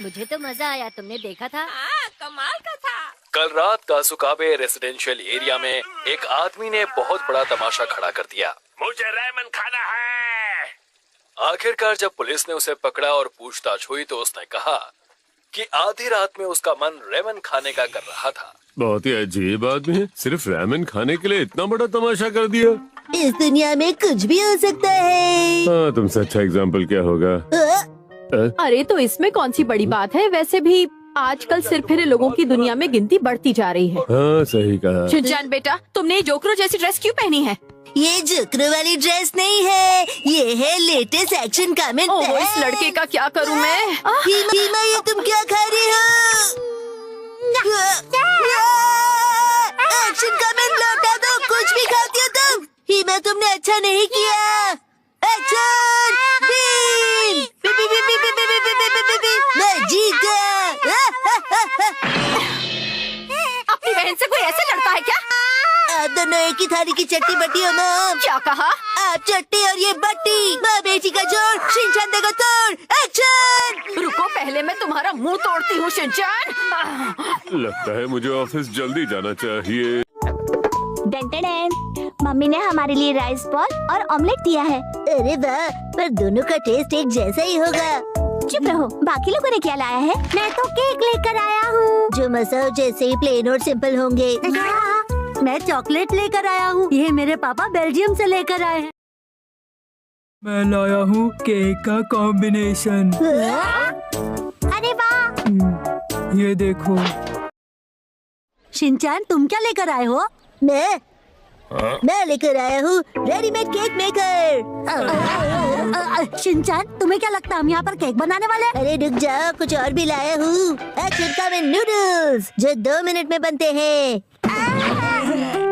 मुझे तो मजा आया, तुमने देखा था? कमाल का था। कल रात कासुकाबे रेसिडेंशियल एरिया में एक आदमी ने बहुत बड़ा तमाशा खड़ा कर दिया। मुझे रेमन खाना है। आखिरकार जब पुलिस ने उसे पकड़ा और पूछताछ हुई तो उसने कहा कि आधी रात में उसका मन रेमन खाने का कर रहा था। बहुत ही अजीब आदमी है, सिर्फ रेमन खाने के लिए इतना बड़ा तमाशा कर दिया। इस दुनिया में कुछ भी हो सकता है। हाँ, तुमसे अच्छा एग्जाम्पल क्या होगा? अरे तो इसमें कौन सी बड़ी बात है? वैसे भी आजकल सिरफिरे लोगों की दुनिया में गिनती बढ़ती जा रही है। हाँ, सही कहा। शिनचैन बेटा, तुमने ये जोकरो जैसी ड्रेस क्यों पहनी है? ये जोकरो वाली ड्रेस नहीं है, ये है लेटेस्ट एक्शन कमेंट। ओह, इस लड़के का क्या करूं मैं? हीमा, ये तुम क्या खा रही हो? एक्शन कमेंट लौटा दो, कुछ भी खाती हो तुम। हीमा, तुमने अच्छा नहीं किया। Action beam! बी, बी, बी, बी, बी, बी, बी, बी, बी, बी, बी। मैं जीत गया। अपनी बहन से कोई ऐसे लड़ता है क्या? आप दोनों एक ही थाली की चट्टी बट्टी हो मॉम। क्या कहा? आप चट्टी और ये बट्टी। माँ बेटी का जोड़, शिनचैन देगा तोड़। एक्शन! रुको, पहले मैं तुम्हारा मुंह तोड़ती हूँ शिनचैन। लगता है मुझे ऑफिस जल्दी जाना चाहिए। मम्मी ने हमारे लिए राइस बॉल और ऑमलेट दिया है। अरे वाह, पर दोनों का टेस्ट एक जैसा ही होगा। चुप रहो, बाकी लोगों ने क्या लाया है? मैं तो केक लेकर आया हूँ। जो मसाओ जैसे ही प्लेन और सिंपल होंगे। मैं चॉकलेट लेकर आया हूँ, ये मेरे पापा बेल्जियम से लेकर आए हैं। मैं लाया हूँ केक का कॉम्बिनेशन। अरे वाह! ये देखो। शिनचैन, तुम क्या लेकर आए हो? मैं लेकर आया हूँ रेडीमेड केक मेकर। शिनचैन, तुम्हें क्या लगता है हम यहाँ पर केक बनाने वाले हैं? अरे रुक जाओ, कुछ और भी लाया हूँ। एक्शन कमेंट नूडल्स जो 2 मिनट में बनते हैं।